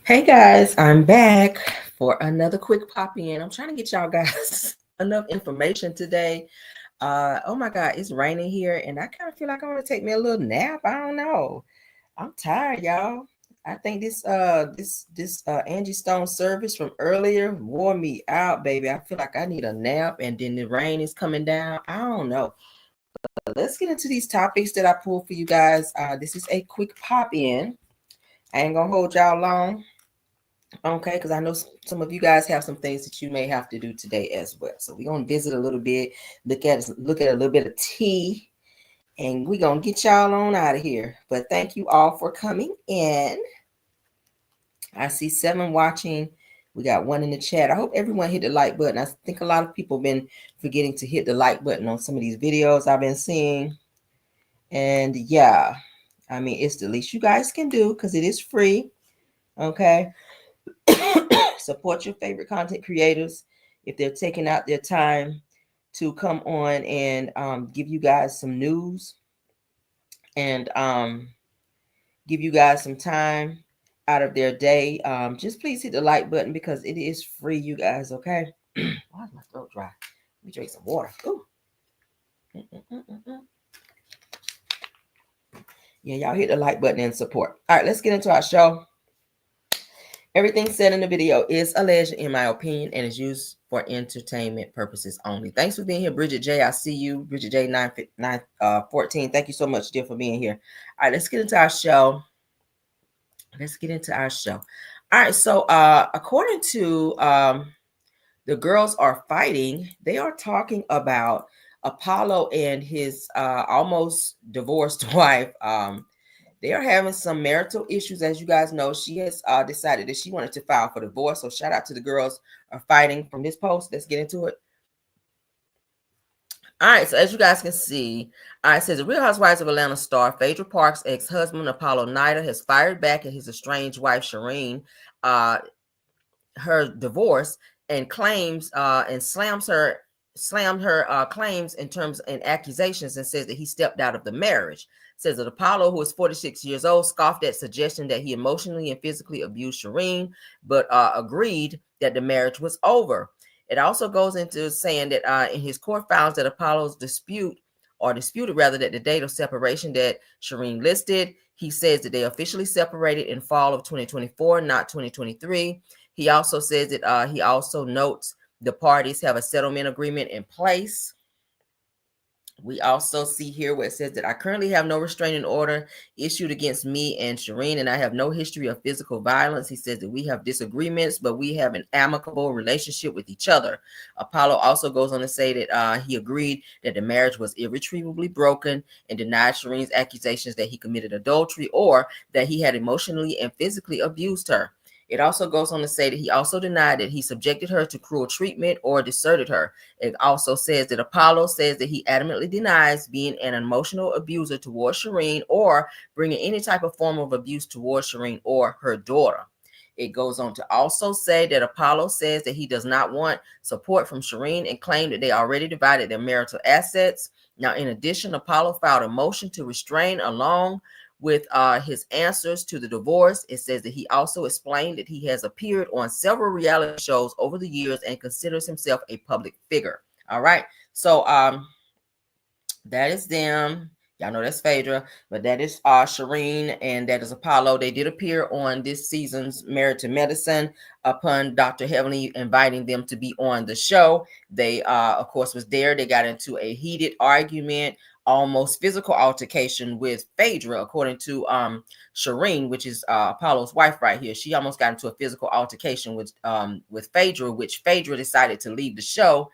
Hey guys, I'm back for another quick pop in. I'm trying to get y'all guys enough information today. Oh my God, it's raining here, and I kind of feel like I want to take me a little nap. I don't know. I'm tired, y'all. I think this Angie Stone service from earlier wore me out, baby. I feel like I need a nap, and then the rain is coming down. I don't know. But let's get into these topics that I pulled for you guys. This is a quick pop in. I ain't gonna hold y'all long. Okay, because I know some of you guys have some things that you may have to do today as well. So we're gonna visit a little bit, look at a little bit of tea, and we're gonna get y'all on out of here. But thank you all for coming in. I see 7 watching. We got 1 in the chat. I hope everyone hit the like button. I think a lot of people have been forgetting to hit the like button on some of these videos I've been seeing. And yeah, I mean, it's the least you guys can do because it is free. Okay. Support your favorite content creators if they're taking out their time to come on and give you guys some news and give you guys some time out of their day. Just please hit the like button because it is free, you guys. Okay. Why is my throat dry? Let me drink some water. Ooh. Yeah, y'all hit the like button and support. All right, let's get into our show. Everything said in the video is alleged in my opinion and is used for entertainment purposes only. Thanks for being here, Bridget J. I see you, Bridget J. 914. Thank you so much, dear, for being here. All right, let's get into our show. All right, so according to The Girls Are Fighting, they are talking about Apollo and his almost divorced wife. They are having some marital issues. As you guys know, she has decided that she wanted to file for divorce. So shout out to The Girls Are Fighting from this post. Let's get into it. All right, so as you guys can see, it says the Real Housewives of Atlanta star Phaedra Parks' ex-husband Apollo Nida has fired back at his estranged wife Shireen, her divorce, and claims and slammed her claims in terms and accusations, and says that he stepped out of the marriage. Says that Apollo, who is 46 years old, scoffed at suggestion that he emotionally and physically abused Shireen, but agreed that the marriage was over. It also goes into saying that in his court files that Apollo's disputed rather that the date of separation that Shireen listed, he says that they officially separated in fall of 2024, not 2023. He also says that he also notes the parties have a settlement agreement in place. We also see here where it says that I currently have no restraining order issued against me and Shireen, and I have no history of physical violence. He says that we have disagreements, but we have an amicable relationship with each other. Apollo also goes on to say that he agreed that the marriage was irretrievably broken and denied Shireen's accusations that he committed adultery or that he had emotionally and physically abused her. It also goes on to say that he also denied that he subjected her to cruel treatment or deserted her. It also says that Apollo says that he adamantly denies being an emotional abuser towards Shireen or bringing any type of form of abuse towards Shireen or her daughter. It goes on to also say that Apollo says that he does not want support from Shireen and claimed that they already divided their marital assets. Now, in addition, Apollo filed a motion to restrain along with his answers to the divorce. It says that he also explained that he has appeared on several reality shows over the years and considers himself a public figure. All right. So that is them. Y'all know that's Phaedra, but that is Shireen and that is Apollo. They did appear on this season's Married to Medicine upon Dr. Heavenly inviting them to be on the show. They, of course, was there. They got into a heated argument, almost physical altercation with Phaedra, according to Shireen, which is Apollo's wife right here. She almost got into a physical altercation with Phaedra, which Phaedra decided to leave the show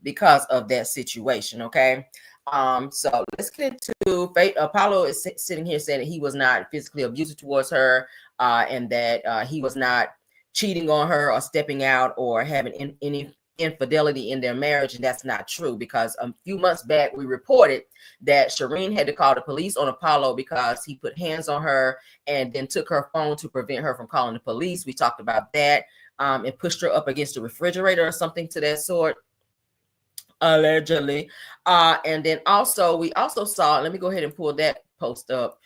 because of that situation. Okay. So let's get into Apollo is sitting here saying that he was not physically abusive towards her, and that he was not cheating on her or stepping out or having any infidelity in their marriage, and that's not true, because a few months back we reported that Shireen had to call the police on Apollo because he put hands on her and then took her phone to prevent her from calling the police. We talked about that, and pushed her up against the refrigerator or something to that sort, allegedly. And then also we also saw, let me go ahead and pull that post up.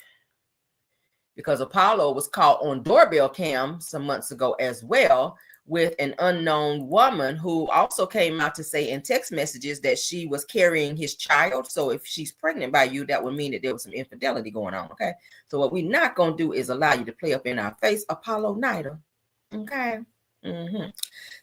because Apollo was caught on doorbell cam some months ago as well with an unknown woman who also came out to say in text messages that she was carrying his child. So if she's pregnant by you, that would mean that there was some infidelity going on, okay? So what we're not going to do is allow you to play up in our face, Apollo Nida, okay?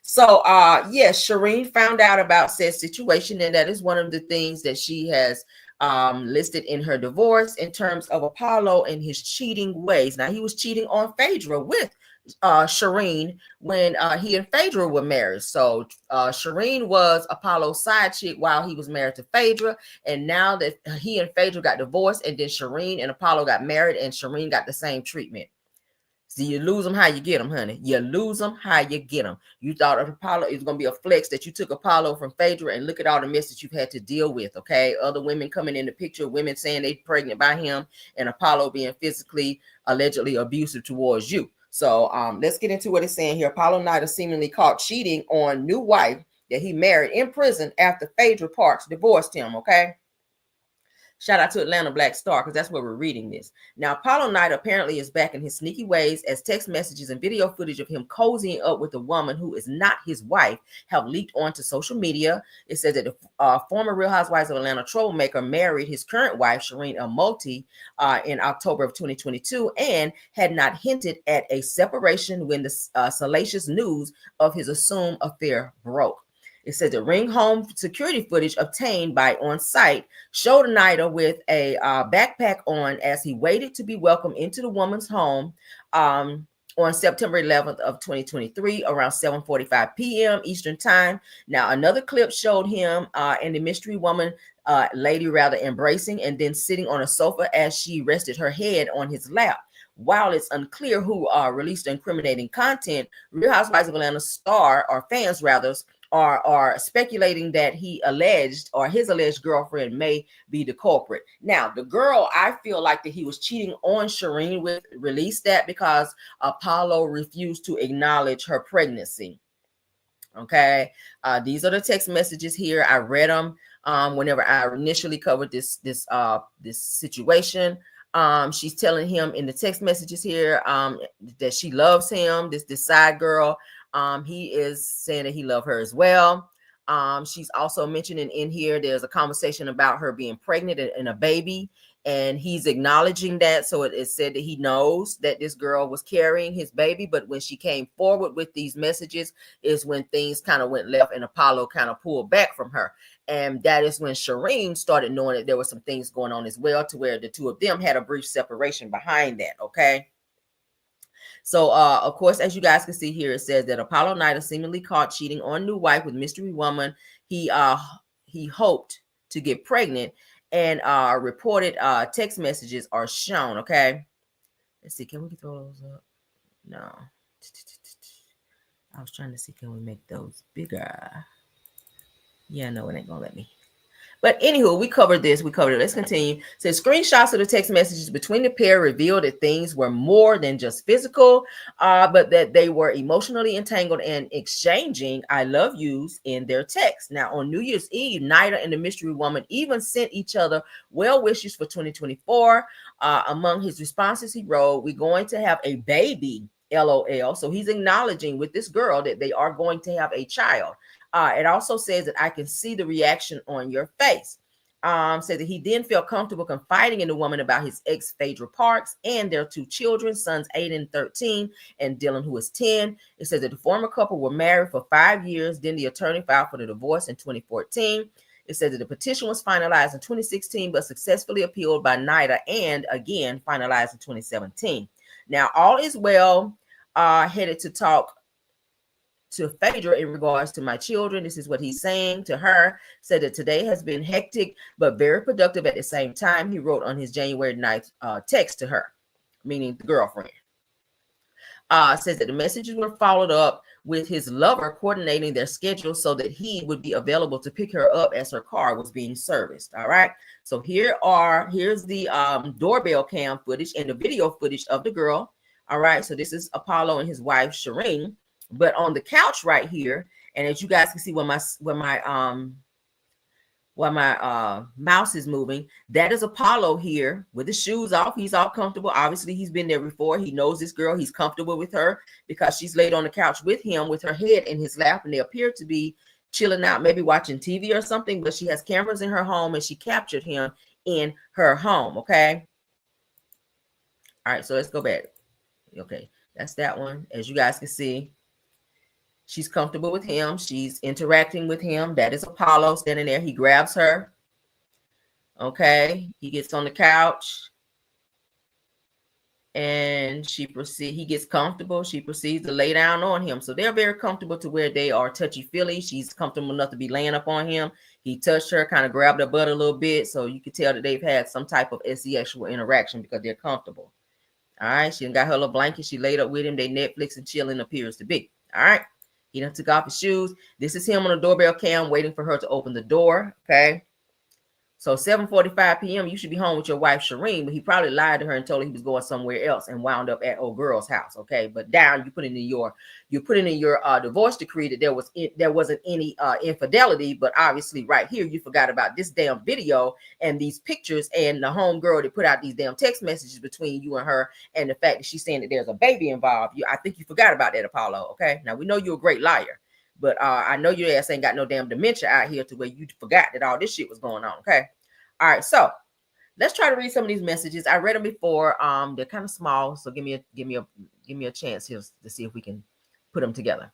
So yes, Shireen found out about said situation, and that is one of the things that she has listed in her divorce in terms of Apollo and his cheating ways. Now, he was cheating on Phaedra with Shireen when he and Phaedra were married. So Shireen was Apollo's side chick while he was married to Phaedra, and now that he and Phaedra got divorced, and then Shireen and Apollo got married, and Shireen got the same treatment. So you lose them how you get them, honey. You lose them how you get them. You thought of Apollo, it was going to be a flex that you took Apollo from Phaedra, and look at all the mess that you've had to deal with, okay? Other women coming in the picture, women saying they're pregnant by him, and Apollo being physically, allegedly abusive towards you. So let's get into what it's saying here. Apollo Nida seemingly caught cheating on new wife that he married in prison after Phaedra Parks divorced him, okay? Shout out to Atlanta Black Star, because that's where we're reading this. Now, Apollo Nida apparently is back in his sneaky ways, as text messages and video footage of him cozying up with a woman who is not his wife have leaked onto social media. It says that the former Real Housewives of Atlanta troublemaker married his current wife, Shireen Elmoti, in October of 2022, and had not hinted at a separation when the salacious news of his assumed affair broke. It says the ring home security footage obtained by On Site showed Nida with a backpack on as he waited to be welcomed into the woman's home on September 11th of 2023 around 7:45 p.m. Eastern time. Now, another clip showed him and the mystery woman lady rather embracing and then sitting on a sofa as she rested her head on his lap. While it's unclear who released incriminating content, Real Housewives of Atlanta star, or fans rather, are speculating that he alleged, or his alleged girlfriend may be the culprit. Now, the girl, I feel like that he was cheating on Shireen with, released that because Apollo refused to acknowledge her pregnancy. Okay, these are the text messages here. I read them whenever I initially covered this situation. She's telling him in the text messages here that she loves him, this side girl. He is saying that he loves her as well. She's also mentioning in here, there's a conversation about her being pregnant and a baby, and he's acknowledging that. So it is said that he knows that this girl was carrying his baby, but when she came forward with these messages is when things kind of went left and Apollo kind of pulled back from her. And that is when Shireen started knowing that there were some things going on as well, to where the two of them had a brief separation behind that, okay? So, of course, as you guys can see here, it says that Apollo Nida seemingly caught cheating on new wife with mystery woman he hoped to get pregnant, and reported text messages are shown, okay? Let's see, can we throw those up? No. I was trying to see, can we make those bigger? Yeah, no, it ain't gonna let me. But anywho, we covered this. We covered it. Let's continue. It says screenshots of the text messages between the pair revealed that things were more than just physical, but that they were emotionally entangled and exchanging "I love yous" in their text. Now, on New Year's Eve, Nida and the mystery woman even sent each other well wishes for 2024. Among his responses, he wrote, "We're going to have a baby, LOL." So he's acknowledging with this girl that they are going to have a child. It also says that I can see the reaction on your face. Said that he then felt comfortable confiding in the woman about his ex, Phaedra Parks, and their two children, sons 8 and 13, and Dylan, who is 10. It says that the former couple were married for 5 years. Then the attorney filed for the divorce in 2014. It says that the petition was finalized in 2016, but successfully appealed by Nida, and again finalized in 2017. Now, all is well, headed to talk to Phaedra in regards to my children. This is what he's saying to her. Said that today has been hectic, but very productive at the same time. He wrote on his January 9th text to her, meaning the girlfriend. Says that the messages were followed up with his lover coordinating their schedule so that he would be available to pick her up as her car was being serviced. All right. So here's the doorbell cam footage and the video footage of the girl. All right. So this is Apollo and his wife, Shireen. But on the couch right here, and as you guys can see where my while my mouse is moving. That is Apollo here with the shoes off. He's all comfortable. Obviously, he's been there before. He knows this girl. He's comfortable with her because she's laid on the couch with him with her head in his lap, and they appear to be chilling out, maybe watching TV or something, but she has cameras in her home and she captured him in her home. Okay. All right, so let's go back. Okay, that's that one. As you guys can see, she's comfortable with him. She's interacting with him. That is Apollo standing there. He grabs her. Okay, he gets on the couch and he gets comfortable. She proceeds to lay down on him. So they're very comfortable to where they are touchy-feely. She's comfortable enough to be laying up on him. He touched her, kind of grabbed her butt a little bit. So you can tell that they've had some type of sexual interaction because they're comfortable. All right, she got her little blanket. She laid up with him. They Netflix and chilling appears to be. All right, he done took off his shoes. This is him on the doorbell cam waiting for her to open the door. Okay. So 7:45 p.m. you should be home with your wife, Shireen, but he probably lied to her and told her he was going somewhere else and wound up at old girl's house. Okay, but down you put in your divorce decree that there wasn't any infidelity, but obviously right here you forgot about this damn video and these pictures and the home girl that put out these damn text messages between you and her, and the fact that she's saying that there's a baby involved. I think you forgot about that, Apollo. Okay, now we know you're a great liar. But I know your ass ain't got no damn dementia out here to where you forgot that all this shit was going on. Okay. All right. So let's try to read some of these messages. I read them before. They're kind of small. So give me a chance here to see if we can put them together.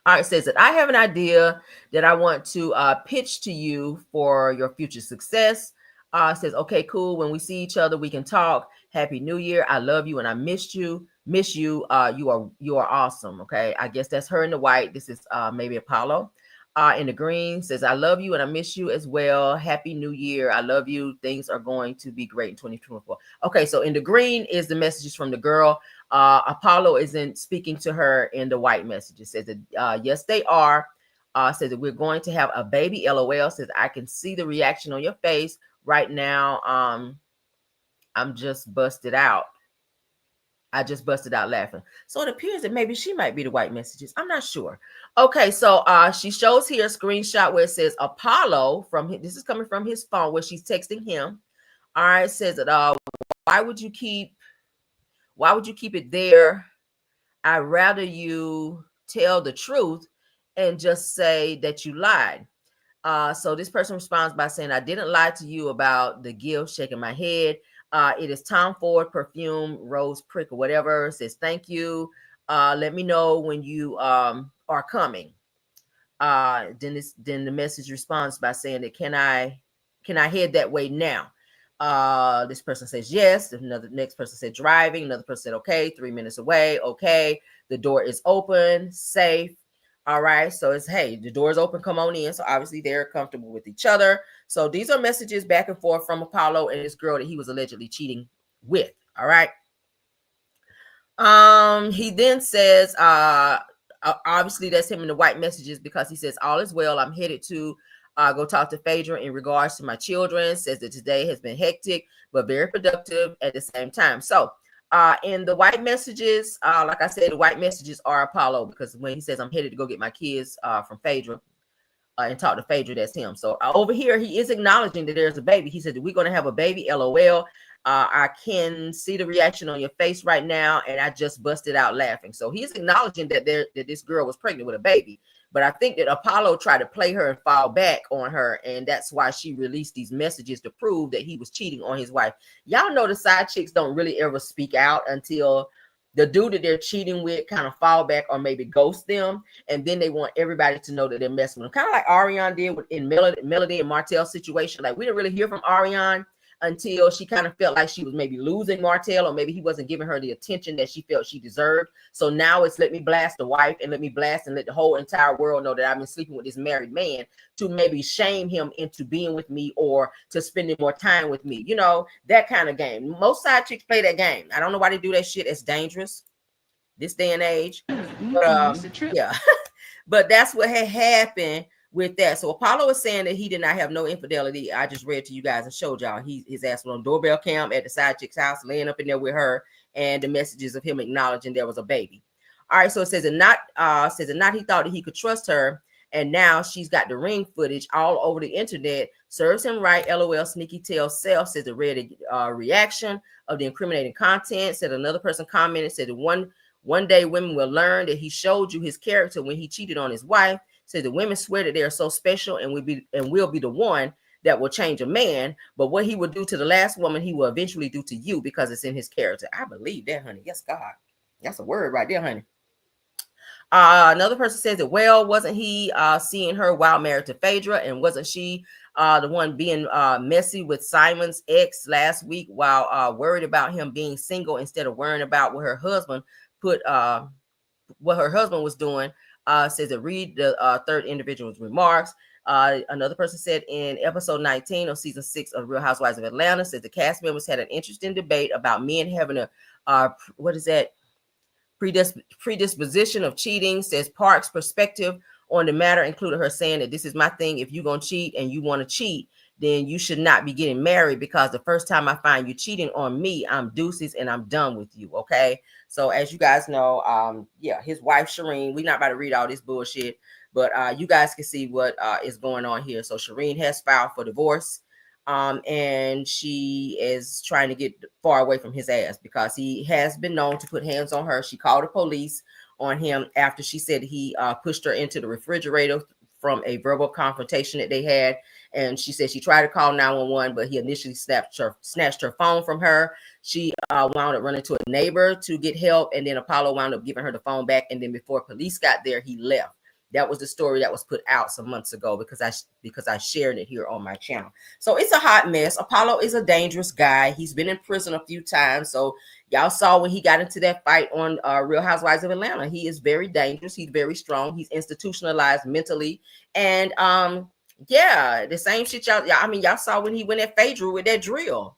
All right. It says that I have an idea that I want to pitch to you for your future success. It says, okay, cool. When we see each other, we can talk. Happy New Year. I love you and I miss you. You are awesome. Okay, I guess that's her in the white. This is maybe Apollo. In the green says, I love you and I miss you as well. Happy New Year. I love you. Things are going to be great in 2024. Okay, so in the green is the messages from the girl. Apollo isn't speaking to her in the white messages. Says that yes, they are. Says that we're going to have a baby. LOL. Says I can see the reaction on your face right now. I'm just busted out. I just busted out laughing. So it appears that maybe she might be the white messages. I'm not sure. Okay, so she shows here a screenshot where it says Apollo this is coming from his phone where she's texting him. All right, it says that why would you keep it there? I'd rather you tell the truth and just say that you lied. So this person responds by saying, I didn't lie to you about the gift, shaking my head. It is Tom Ford perfume, rose prick or whatever. It says, thank you. Let me know when you are coming. Then the message responds by saying that can I head that way now? This person says yes. Next person said driving. Another person said okay, 3 minutes away. Okay, the door is open, safe. All right, so it's hey, the door is open, come on in. So obviously they're comfortable with each other. So these are messages back and forth from Apollo and this girl that he was allegedly cheating with. All right. He then says, obviously that's him in the white messages because he says all is well. I'm headed to go talk to Phaedra in regards to my children. Says that today has been hectic but very productive at the same time. So in the white messages, like I said, the white messages are Apollo because when he says I'm headed to go get my kids from Phaedra and talk to Phaedra, that's him. So over here, he is acknowledging that there's a baby. He said that we're going to have a baby, LOL. I can see the reaction on your face right now, and I just busted out laughing. So he's acknowledging that this girl was pregnant with a baby. But I think that Apollo tried to play her and fall back on her, and that's why she released these messages to prove that he was cheating on his wife. Y'all know the side chicks don't really ever speak out until the dude that they're cheating with kind of fall back or maybe ghost them, and then they want everybody to know that they're messing with them. Kind of like Ariane did in Melody and Martell's situation. Like we didn't really hear from Ariane until she kind of felt like she was maybe losing Martell, or maybe he wasn't giving her the attention that she felt she deserved. So now it's let me blast the wife and let me blast and let the whole entire world know that I've been sleeping with this married man to maybe shame him into being with me or to spending more time with me. You know, that kind of game. Most side chicks play that game. I don't know why they do that shit. It's dangerous this day and age. But, yeah, but that's what had happened with that. So Apollo is saying that he did not have no infidelity. I just read to you guys and showed y'all his ass was on doorbell cam at the side chick's house, laying up in there with her, and the messages of him acknowledging there was a baby. All right, so it says that not he thought that he could trust her And now she's got the ring footage all over the internet. Serves him right. LOL. Sneaky tail self, says the read reaction of the incriminating content. Said another person commented, said that one day women will learn that he showed you his character when he cheated on his wife. Said the women swear that they are so special and will be the one that will change a man. But what he will do to the last woman, he will eventually do to you because it's in his character. I believe that, honey. Yes, God. That's a word right there, honey. Another person says that, well, wasn't he seeing her while married to Phaedra? And wasn't she the one being messy with Simon's ex last week while worried about him being single instead of worrying about what her husband was doing? Says that read the third individual's remarks. Another person said in episode 19 of season 6 of Real Housewives of Atlanta, says the cast members had an interesting debate about men having a predisposition of cheating. Says Park's perspective on the matter included her saying that this is my thing. If you're going to cheat and you want to cheat, then you should not be getting married, because the first time I find you cheating on me, I'm deuces and I'm done with you. Okay. So as you guys know, his wife, Shireen, we're not about to read all this bullshit, but you guys can see what is going on here. So Shireen has filed for divorce. And she is trying to get far away from his ass because he has been known to put hands on her. She called the police on him after she said he pushed her into the refrigerator from a verbal confrontation that they had. And she said she tried to call 911, but he initially snatched her phone from her. She wound up running to a neighbor to get help, and then Apollo wound up giving her the phone back. And then before police got there, he left. That was the story that was put out some months ago because I shared it here on my channel. So it's a hot mess. Apollo is a dangerous guy. He's been in prison a few times. So y'all saw when he got into that fight on Real Housewives of Atlanta. He is very dangerous. He's very strong. He's institutionalized mentally. And the same shit y'all saw when he went at Phaedra with that drill.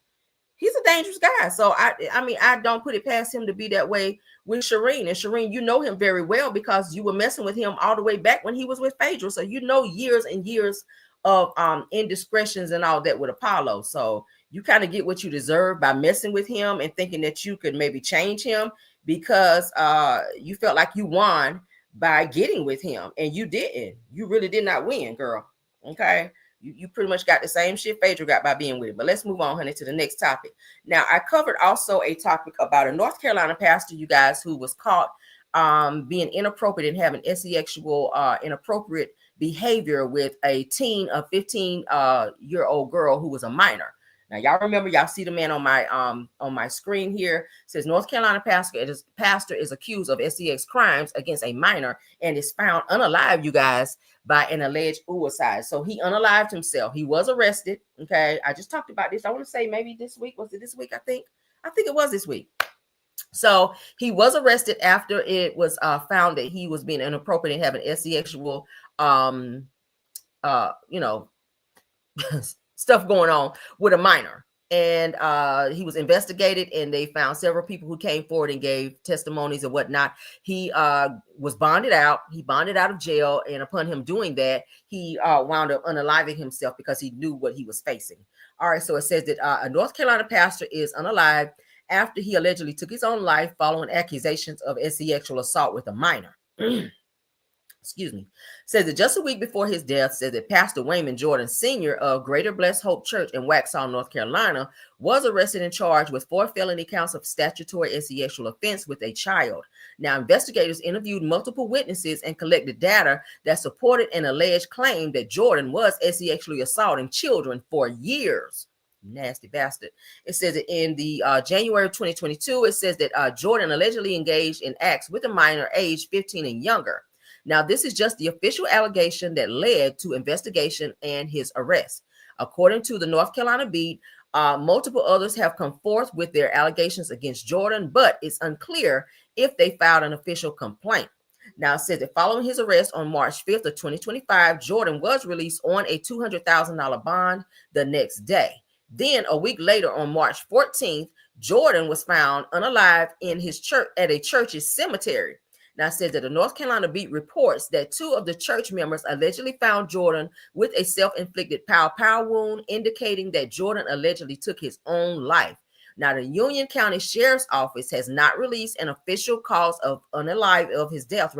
He's a dangerous guy. So I don't put it past him to be that way with Shireen. And Shireen, you know him very well because you were messing with him all the way back when he was with Phaedra. So you know years and years of indiscretions and all that with Apollo. So you kind of get what you deserve by messing with him and thinking that you could maybe change him because you felt like you won by getting with him, and you didn't. You really did not win, girl. Okay. You pretty much got the same shit Phaedra got by being with it. But let's move on, honey, to the next topic. Now, I covered also a topic about a North Carolina pastor, you guys, who was caught being inappropriate and having sexual inappropriate behavior with a 15-year-old girl who was a minor. Now, y'all remember, y'all see the man on my screen here. It says North Carolina pastor is accused of sex crimes against a minor and is found unalive, you guys, by an alleged suicide. So he unalived himself. He was arrested. Okay, I just talked about this. I want to say maybe this week. Was it this week? I think it was this week. So he was arrested after it was found that he was being inappropriate and having sexual stuff going on with a minor. And he was investigated, and they found several people who came forward and gave testimonies and whatnot. He was bonded out. He bonded out of jail, and upon him doing that, he wound up unaliving himself because he knew what he was facing. All right, so it says that a North Carolina pastor is unalived after he allegedly took his own life following accusations of sexual assault with a minor. Excuse me. Says that just a week before his death, says that Pastor Wayman Jordan Sr. of Greater Blessed Hope Church in Waxhaw, North Carolina, was arrested and charged with 4 felony counts of statutory sexual offense with a child. Now, investigators interviewed multiple witnesses and collected data that supported an alleged claim that Jordan was sexually assaulting children for years. Nasty bastard. It says that in the January 2022, it says that Jordan allegedly engaged in acts with a minor aged 15 and younger. Now, this is just the official allegation that led to investigation and his arrest. According to the North Carolina Beat, multiple others have come forth with their allegations against Jordan, but it's unclear if they filed an official complaint. Now, it says that following his arrest on March 5th of 2025, Jordan was released on a $200,000 bond the next day. Then a week later, on March 14th, Jordan was found unalive in his church at a church's cemetery. Now, it says that the North Carolina Beat reports that 2 of the church members allegedly found Jordan with a self-inflicted pow wound, indicating that Jordan allegedly took his own life. Now, the Union County Sheriff's Office has not released an official cause of his death,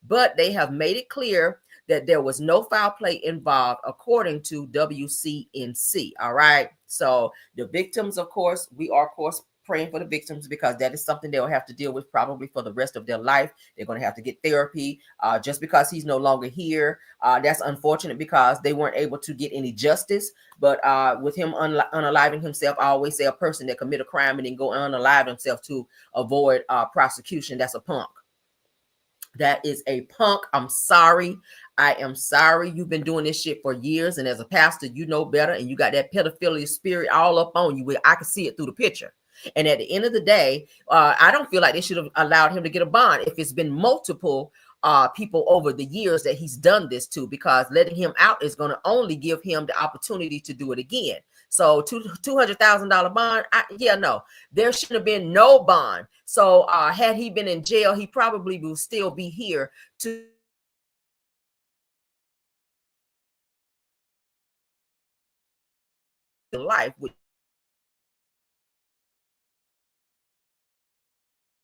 but they have made it clear that there was no foul play involved, according to WCNC. All right. So the victims, of course, we are, of course, praying for the victims, because that is something they'll have to deal with probably for the rest of their life. They're going to have to get therapy. Just because he's no longer here, that's unfortunate, because they weren't able to get any justice. But with him unaliving himself, I always say a person that commit a crime and then go unalive himself to avoid prosecution, that's a punk. That is a punk. I'm sorry. I am sorry. You've been doing this shit for years, and as a pastor, you know better, and you got that pedophilia spirit all up on you. I can see it through the picture. And at the end of the day, I don't feel like they should have allowed him to get a bond if it's been multiple people over the years that he's done this to, because letting him out is going to only give him the opportunity to do it again. So $200,000 bond, no, there should have been no bond. So had he been in jail, he probably will still be here to life.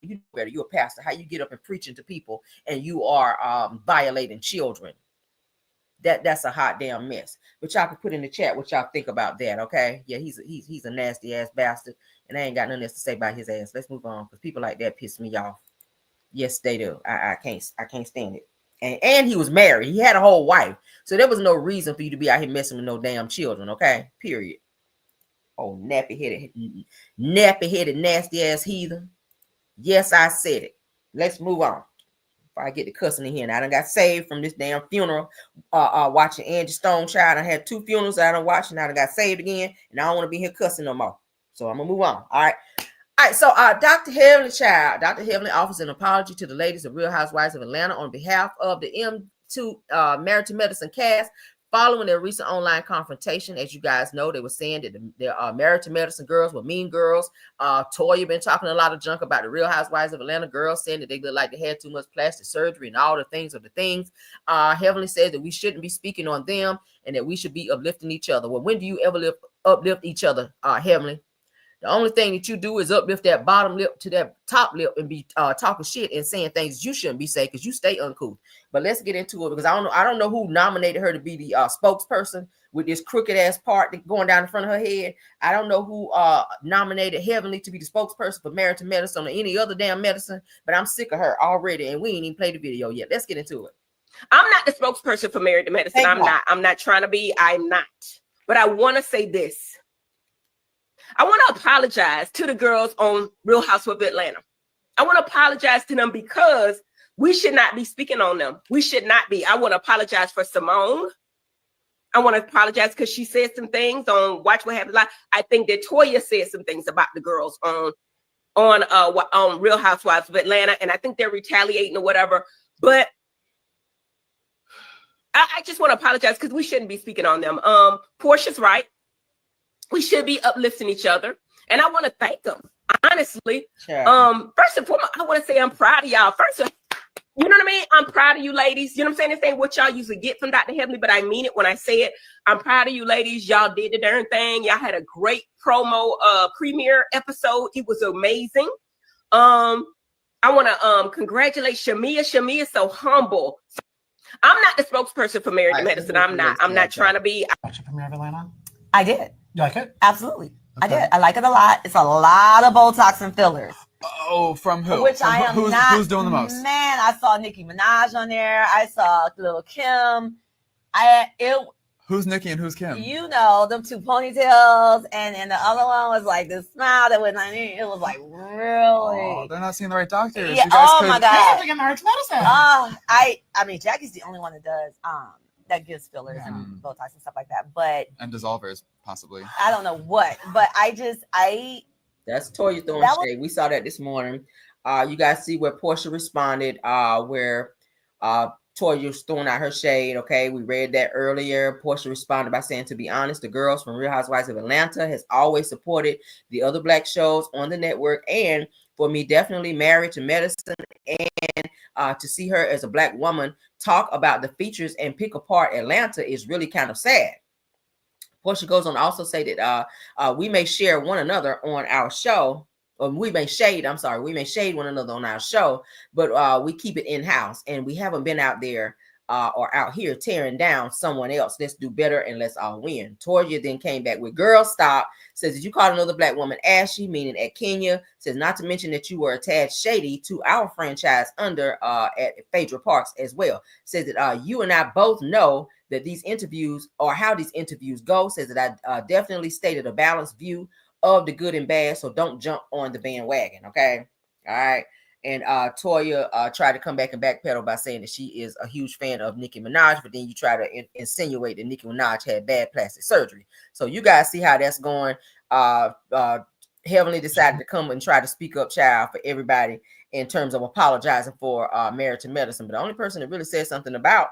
You better, you're a pastor. How you get up and preaching to people and you are violating children? That's a hot damn mess. But y'all can put in the chat what y'all think about that. Okay, yeah, he's a nasty ass bastard, and I ain't got nothing else to say about his ass. Let's move on, because people like that piss me off. Yes, they do. I can't stand it. And he was married. He had a whole wife, so there was no reason for you to be out here messing with no damn children. Okay, period. Oh, nappy headed, nasty ass heathen. Yes, I said it. Let's move on. If I get the cussing in here, and I done got saved from this damn funeral. Watching Angie Stone Child. I had 2 funerals that I done watched, and I done got saved again, and I don't want to be here cussing no more. So I'm gonna move on. All right. So Dr. Heavenly Child, Dr. Heavenly offers an apology to the ladies of Real Housewives of Atlanta on behalf of the M2 Marital Medicine cast, following their recent online confrontation. As you guys know, they were saying that the Marital Medicine girls were mean girls. Toya been talking a lot of junk about the Real Housewives of Atlanta girls, saying that they look like they had too much plastic surgery and all the things of the things. Heavenly says that we shouldn't be speaking on them and that we should be uplifting each other. Well, when do you ever uplift each other, Heavenly? The only thing that you do is uplift that bottom lip to that top lip and be talking shit and saying things you shouldn't be saying, because you stay uncouth. But let's get into it, because I don't know who nominated her to be the spokesperson with this crooked ass part going down in front of her head. I don't know who nominated Heavenly to be the spokesperson for Marital Medicine or any other damn medicine, but I'm sick of her already, and we ain't even played the video yet. Let's get into it. I'm not the spokesperson for Marital Medicine. I'm not trying to be. I'm not. But I want to say this. I want to apologize to the girls on Real Housewives of Atlanta. I want to apologize to them, because we should not be speaking on them. We should not be. I want to apologize for Simone. I want to apologize because she said some things on Watch What Happens Live. I think that Toya said some things about the girls on Real Housewives of Atlanta, and I think they're retaliating or whatever. But I just want to apologize, because we shouldn't be speaking on them. Portia's right. We should be uplifting each other. And I want to thank them, honestly. Sure. First and foremost, I want to say I'm proud of y'all. First, you know what I mean? I'm proud of you ladies. You know what I'm saying? This ain't what y'all usually get from Dr. Heavenly, but I mean it when I say it. I'm proud of you ladies. Y'all did the darn thing. Y'all had a great promo premiere episode. It was amazing. I want to congratulate Shamia. Shamia is so humble. I'm not the spokesperson for Marital Medicine. I'm not trying to be. Watch it premiere of Atlanta? I did. You like it? Absolutely. Okay. I did. I like it a lot. It's a lot of Botox and fillers. Oh, from who? Which I am not. Who's doing the most? Man, I saw Nicki Minaj on there. I saw Lil' Kim. Who's Nicki and who's Kim? You know, them 2 ponytails, and the other one was like this smile that was like, it was like really. Oh, they're not seeing the right doctors. Yeah. Oh my God. They have to get married to medicine. I mean, Jackie's the only one that does that gives fillers and Botox and stuff like that. But and dissolvers, possibly. I don't know what, but that's Toya throwing shade. We saw that this morning. You guys see where Portia responded, where Toya's throwing out her shade. Okay, we read that earlier. Portia responded by saying, to be honest, the girls from Real Housewives of Atlanta has always supported the other Black shows on the network, and for me, definitely Married to Medicine, and to see her as a Black woman talk about the features and pick apart Atlanta is really kind of sad. Portia goes on to also say that we may share one another on our show, or we may shade one another on our show, but we keep it in-house, and we haven't been out there are out here tearing down someone else. Let's do better and let's all win. Toya then came back with girl stop. Says, did you call another black woman ashy, meaning at Kenya? Says, not to mention that you were a tad shady to our franchise under at Phaedra Parks as well. Says that you and I both know that these interviews or how these interviews go. Says that I definitely stated a balanced view of the good and bad, so don't jump on the bandwagon. Okay, all right. And Toya tried to come back and backpedal by saying that she is a huge fan of Nicki Minaj, but then you try to insinuate that Nicki Minaj had bad plastic surgery. So you guys see how that's going. Heavenly decided to come and try to speak up, child, for everybody in terms of apologizing for marital medicine. But the only person that really said something about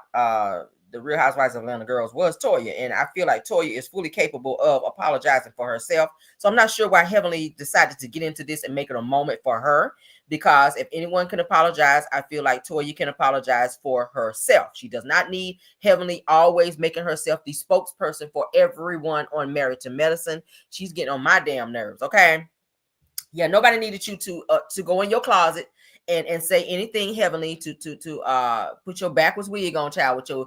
the Real Housewives of Atlanta girls was Toya. And I feel like Toya is fully capable of apologizing for herself. So I'm not sure why Heavenly decided to get into this and make it a moment for her. Because if anyone can apologize, I feel like Toya can apologize for herself. She does not need Heavenly always making herself the spokesperson for everyone on marital medicine. She's getting on my damn nerves, okay? Yeah, nobody needed you to go in your closet and say anything Heavenly to put your backwards wig on, child, with your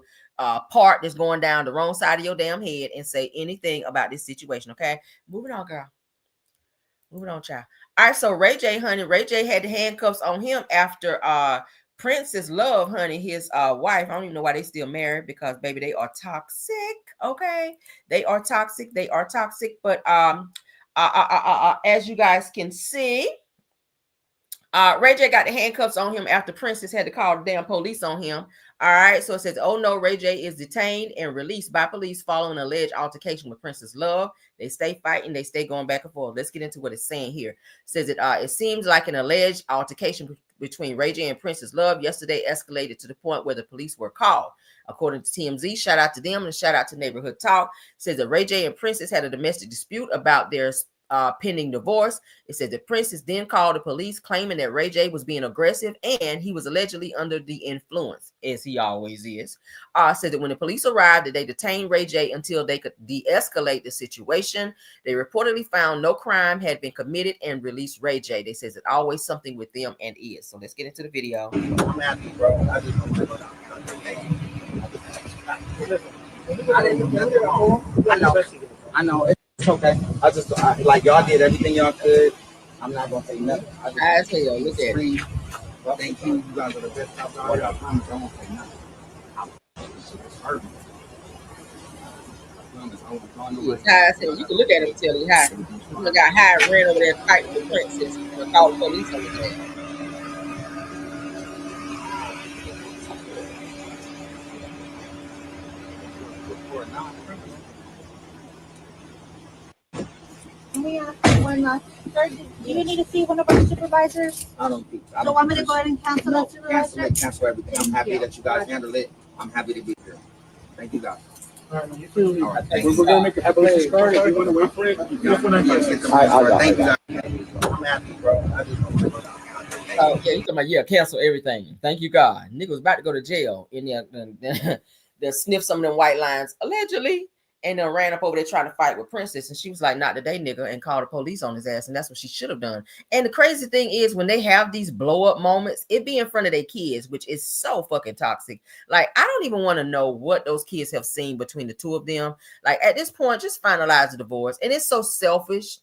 part that's going down the wrong side of your damn head and say anything about this situation, okay? Moving on, girl. Moving on, child. All right, so Ray J, honey, Ray J had the handcuffs on him after Princess Love, honey, his wife. I don't even know why they still married because, baby, they are toxic, okay? They are toxic. They are toxic. But as you guys can see, Ray J got the handcuffs on him after Princess had to call the damn police on him. All right, so it says, oh no, Ray J is detained and released by police following an alleged altercation with Princess Love. They stay fighting, they stay going back and forth. Let's get into what it's saying here. It says it seems like an alleged altercation between Ray J and Princess Love yesterday escalated to the point where the police were called. According to TMZ, shout out to them and shout out to Neighborhood Talk. It says that Ray J and Princess had a domestic dispute about their pending divorce. It says that Princess then called the police claiming that Ray J was being aggressive and he was allegedly under the influence, as he always is. Said that when the police arrived, that they detained Ray J until they could de-escalate the situation. They reportedly found no crime had been committed and released Ray J. They says it's always something with them and is. So let's get into the video. I'm happy, bro. I just don't know what I know. It's okay. Like y'all did everything y'all could. I'm not gonna say nothing. I say, yo, look at it. Well, thank you. You guys are the best out there. I promise I won't say nothing. It's hurting. I said, you can look at him and tell he high. He got high and ran over there fighting with Princess and called the police on the day. We ask one sir, do you need to see one of our supervisors? I don't think. So want me to go ahead and cancel that supervisor? Cancel everything. I'm happy that you guys handled it. I'm happy to be here. Thank you guys. All right, you too. All right, we're gonna make a happy start. If you want to wait for it, Thank you guys. I'm happy, bro. I just don't know. Okay, you talking about, yeah, cancel everything. Thank you, God. Nigga was about to go to jail in there. They sniffed some of them white lines, allegedly, and then ran up over there trying to fight with Princess. And she was like, not today, nigga, and called the police on his ass. And that's what she should have done. And the crazy thing is, when they have these blow up moments, it be in front of their kids, which is so fucking toxic. Like, I don't even want to know what those kids have seen between the two of them. Like, at this point, just finalize the divorce. And it's so selfish.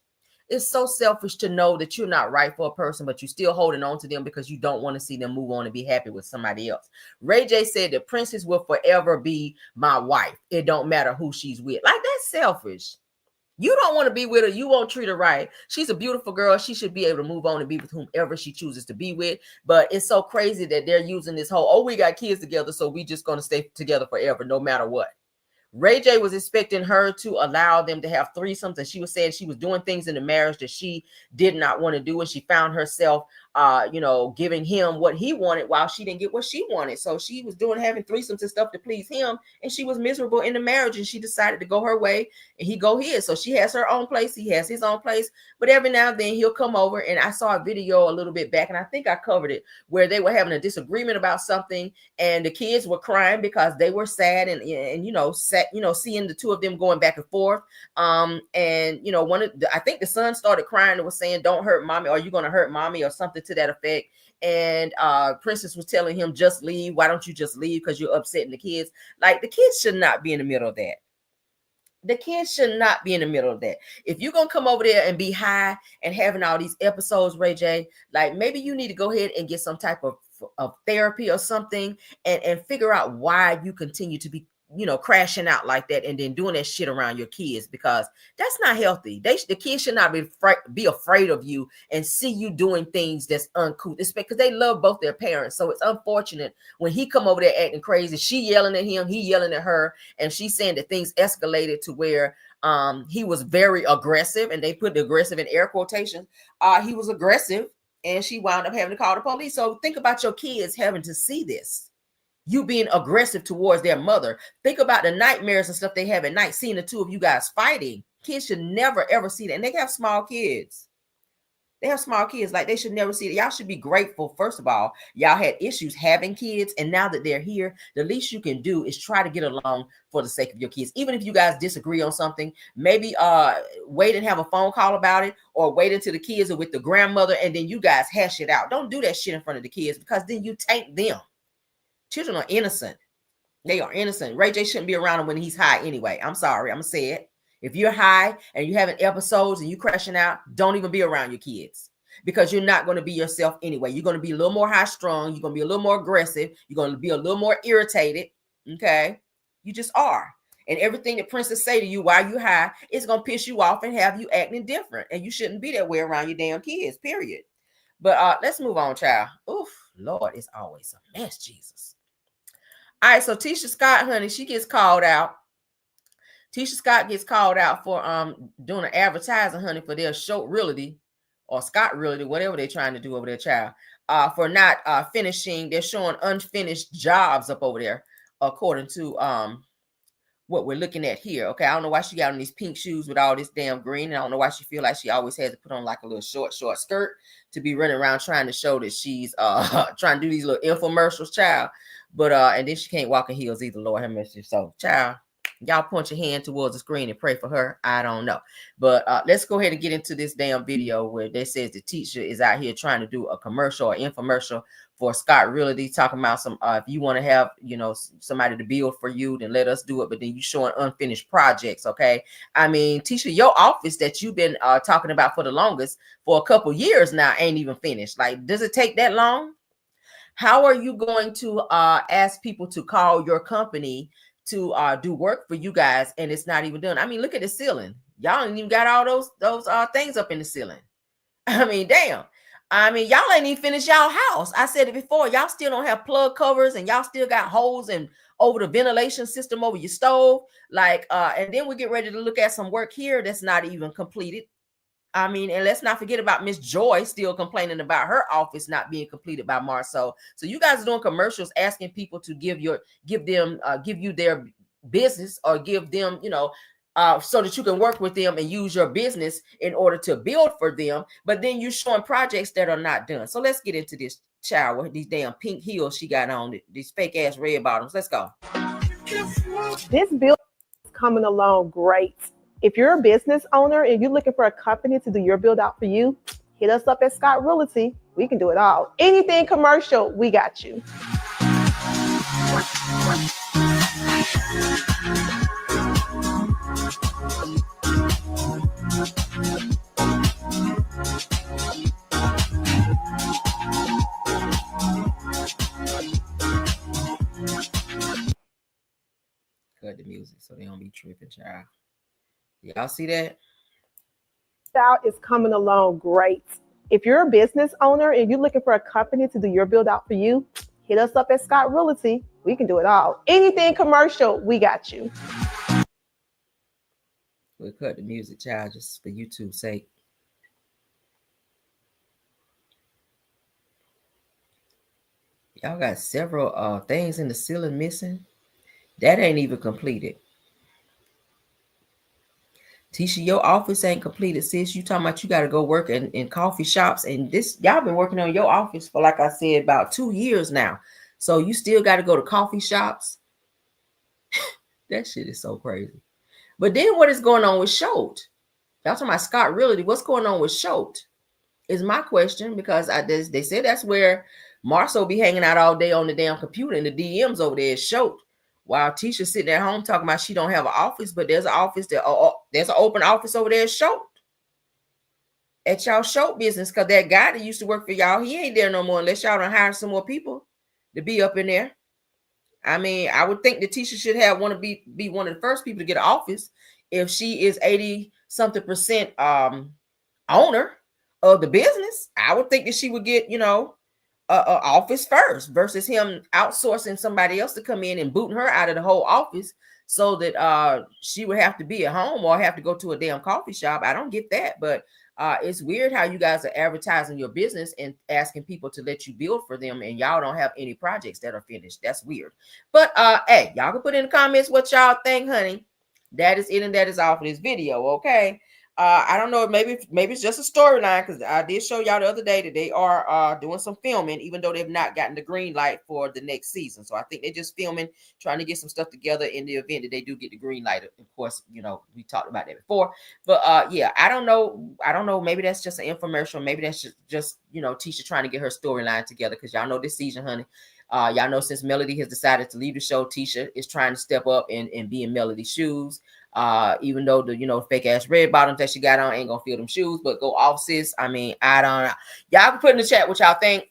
It's so selfish to know that you're not right for a person, but you're still holding on to them because you don't want to see them move on and be happy with somebody else. Ray J said that Princess will forever be my wife. It don't matter who she's with. Like, that's selfish. You don't want to be with her. You won't treat her right. She's a beautiful girl. She should be able to move on and be with whomever she chooses to be with. But it's so crazy that they're using this whole, oh, we got kids together, so we just going to stay together forever, no matter what. Ray J was expecting her to allow them to have threesomes, and she was saying she was doing things in the marriage that she did not want to do, and she found herself giving him what he wanted while she didn't get what she wanted. So she was having threesomes and stuff to please him, and she was miserable in the marriage, and she decided to go her way and he go his. So she has her own place, he has his own place, but every now and then he'll come over. And I saw a video a little bit back, and I think I covered it, where they were having a disagreement about something, and the kids were crying because they were sad and seeing the two of them going back and forth. I think the son started crying and was saying, don't hurt mommy, or you're going to hurt mommy, or something to that effect. and Princess was telling him, just leave. Why don't you just leave? Because you're upsetting the kids. Like, the kids should not be in the middle of that. The kids should not be in the middle of that. If you're gonna come over there and be high and having all these episodes, Ray J, like, maybe you need to go ahead and get some type of therapy or something, and figure out why you continue to be, you know, crashing out like that and then doing that shit around your kids, because that's not healthy. The kids should not be afraid of you and see you doing things that's uncouth. It's because they love both their parents. So it's unfortunate when he come over there acting crazy, she yelling at him, he yelling at her, and she's saying that things escalated to where he was very aggressive, and they put the aggressive in air quotations. He was aggressive, and she wound up having to call the police. So think about your kids having to see this. You being aggressive towards their mother. Think about the nightmares and stuff they have at night, seeing the two of you guys fighting. Kids should never, ever see that. And they have small kids. They have small kids. Like, they should never see it. Y'all should be grateful. First of all, y'all had issues having kids. And now that they're here, the least you can do is try to get along for the sake of your kids. Even if you guys disagree on something, maybe wait and have a phone call about it, or wait until the kids are with the grandmother and then you guys hash it out. Don't do that shit in front of the kids, because then you taint them. Children are innocent. They are innocent. Ray J shouldn't be around him when he's high anyway. I'm sorry. I'm going to say it. If you're high and you're having episodes and you crashing out, don't even be around your kids, because you're not going to be yourself anyway. You're going to be a little more high strung. You're going to be a little more aggressive. You're going to be a little more irritated. Okay. You just are. And everything that Princess say to you while you high, it's going to piss you off and have you acting different. And you shouldn't be that way around your damn kids, period. But let's move on, child. Oof, Lord, it's always a mess, Jesus. All right, so Tisha Scott, honey, she gets called out. Tisha Scott gets called out for doing an advertising, honey, for their show Realty, or Scott Realty, whatever they're trying to do over there, child, for not finishing. They're showing unfinished jobs up over there, according to what we're looking at here. Okay, I don't know why she got on these pink shoes with all this damn green. And I don't know why she feel like she always has to put on like a little short skirt to be running around trying to show that she's trying to do these little infomercials, child. But and then she can't walk in heels either, Lord have mercy. So, child, y'all point your hand towards the screen and pray for her. I don't know. But let's go ahead and get into this damn video where they says the teacher is out here trying to do a commercial or infomercial for Scott Realty, talking about some if you want to have, you know, somebody to build for you, then let us do it. But then you showing unfinished projects. Okay, I mean, Tisha, your office that you've been talking about for the longest, for a couple years now, ain't even finished. Like, does it take that long? How are you going to ask people to call your company to do work for you guys and it's not even done? I mean, look at the ceiling. Y'all ain't even got all those things up in the ceiling. I mean, damn. I mean, y'all ain't even finished y'all house. I said it before. Y'all still don't have plug covers, and y'all still got holes and over the ventilation system over your stove. Like, and then we get ready to look at some work here that's not even completed. I mean, and let's not forget about Miss Joy still complaining about her office not being completed by March. So you guys are doing commercials asking people to give you their business, or give them, you know, so that you can work with them and use your business in order to build for them. But then you're showing projects that are not done. So let's get into this child with these damn pink heels she got on, these fake ass red bottoms. Let's go. This build is coming along great. If you're a business owner and you're looking for a company to do your build out for you, hit us up at Scott Realty. We can do it all. Anything commercial, we got you. Cut the music so they don't be tripping, child. Y'all see that? Out is coming along great. If you're a business owner and you're looking for a company to do your build out for you, hit us up at Scott Realty. We can do it all. Anything commercial, we got you. We'll cut the music, child, just for YouTube's sake. Y'all got several things in the ceiling missing. That ain't even completed. Tisha, your office ain't completed, sis. You talking about you got to go work in coffee shops, and this, y'all been working on your office for, like I said, about 2 years now. So you still got to go to coffee shops. That shit is so crazy. But then what is going on with Schultz? Y'all talking about Scott Realty. What's going on with Schultz? is my question, because they said that's where Marcel be hanging out all day on the damn computer, and the DMs over there is short. While Tisha sitting at home talking about she don't have an office, but there's an office there. There's an open office over there short at y'all show business, because that guy that used to work for y'all, he ain't there no more unless y'all don't hire some more people to be up in there. I mean, I would think that Tisha should have want to be one of the first people to get an office if she is 80-something% owner of the business. I would think that she would get, a office first versus him outsourcing somebody else to come in and booting her out of the whole office so that she would have to be at home or have to go to a damn coffee shop. I don't get that, but it's weird how you guys are advertising your business and asking people to let you build for them, and y'all don't have any projects that are finished. That's weird. But hey, y'all can put in the comments what y'all think, honey. That is it, and that is all for this video. Okay. I don't know, maybe it's just a storyline, because I did show y'all the other day that they are doing some filming, even though they've not gotten the green light for the next season. So I think they're just filming, trying to get some stuff together in the event that they do get the green light. Of course, we talked about that before. But yeah, I don't know. Maybe that's just an infomercial. Maybe that's just Tisha trying to get her storyline together, because y'all know this season, honey. Y'all know since Melody has decided to leave the show, Tisha is trying to step up and be in Melody's shoes. Even though the fake ass red bottoms that she got on ain't gonna feel them shoes, but go off, sis. I mean, I don't know. Y'all can put in the chat what y'all think.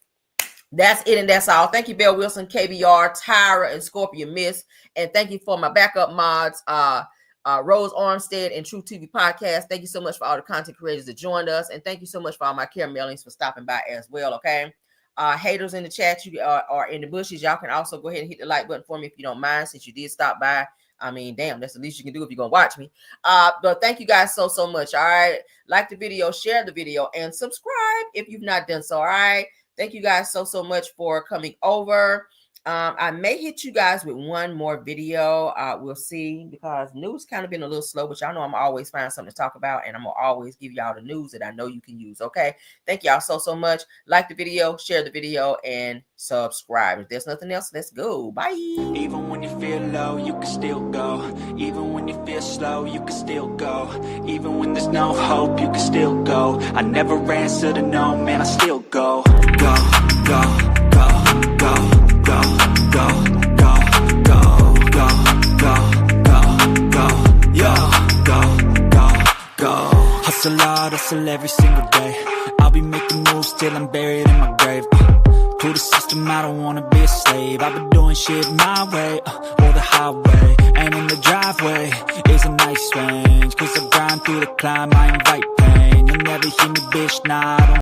That's it, and that's all. Thank you, Belle Wilson, KBR, Tyra, and Scorpion Miss, and thank you for my backup mods, Rose Armstead and True TV Podcast. Thank you so much for all the content creators that joined us, and thank you so much for all my care mailings for stopping by as well. Okay. Haters in the chat, you are in the bushes. Y'all can also go ahead and hit the like button for me if you don't mind, since you did stop by. I mean, damn, that's the least you can do if you're gonna watch me. But thank you guys so much. All right, like the video, share the video, and subscribe if you've not done so. All right, thank you guys so much for coming over. I may hit you guys with one more video. We'll see, because news kind of been a little slow, but y'all know I'm always find something to talk about, and I'm gonna always give y'all the news that I know you can use. Okay, thank y'all so much. Like the video, share the video, and subscribe. If there's nothing else, let's go. Bye. Even when you feel low, you can still go. Even when you feel slow, you can still go. Even when there's no hope, you can still go. I never answer to no, man, I still go. Go, go, go, go, go, go, go, go, go, go, go, go, yo, go, go, go. Hustle hard, hustle every single day. I'll be making moves till I'm buried in my grave. To the system, I don't wanna be a slave. I've been doing shit my way, or the highway. And in the driveway is a nice range, 'cause I grind through the climb, I invite pain. You'll never hear me, bitch, nah, I don't